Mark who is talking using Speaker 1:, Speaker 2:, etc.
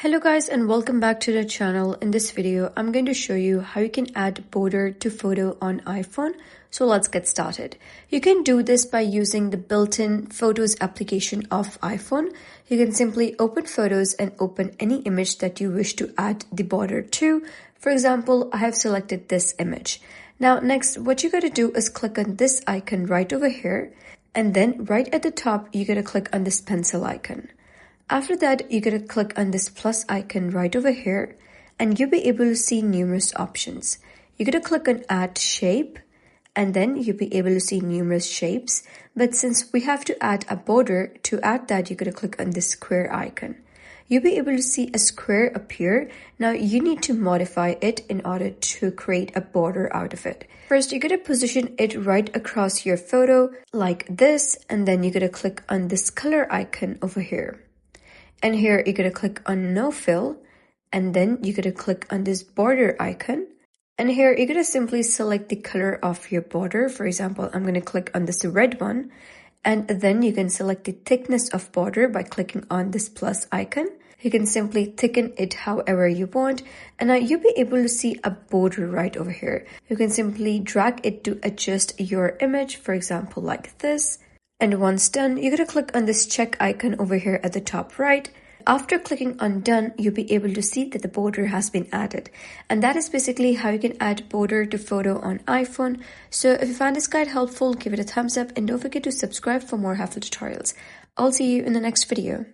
Speaker 1: Hello guys and welcome back to the channel. In this video, I'm going to show you how you can add border to photo on iPhone. So let's get started. You can do this by using the built-in Photos application of iPhone. You can simply open Photos and open any image that you wish to add the border to. For example, I have selected this image. Now next, what you got to do is click on this icon right over here. And then right at the top, you got to click on this pencil icon. After that, you're going to click on this plus icon right over here and you'll be able to see numerous options. You're going to click on add shape and then you'll be able to see numerous shapes. But since we have to add a border, to add that, you're going to click on this square icon. You'll be able to see a square appear. Now you need to modify it in order to create a border out of it. First, you're going to position it right across your photo like this and then you're going to click on this color icon over here. And here you're going to click on no fill and then you're going to click on this border icon. And here you're going to simply select the color of your border. For example, I'm going to click on this red one and then you can select the thickness of border by clicking on this plus icon. You can simply thicken it however you want and now you'll be able to see a border right over here. You can simply drag it to adjust your image, for example, like this. And once done, you're going to click on this check icon over here at the top right. After clicking on done, you'll be able to see that the border has been added. And that is basically how you can add border to photo on iPhone. So if you found this guide helpful, give it a thumbs up and don't forget to subscribe for more helpful tutorials. I'll see you in the next video.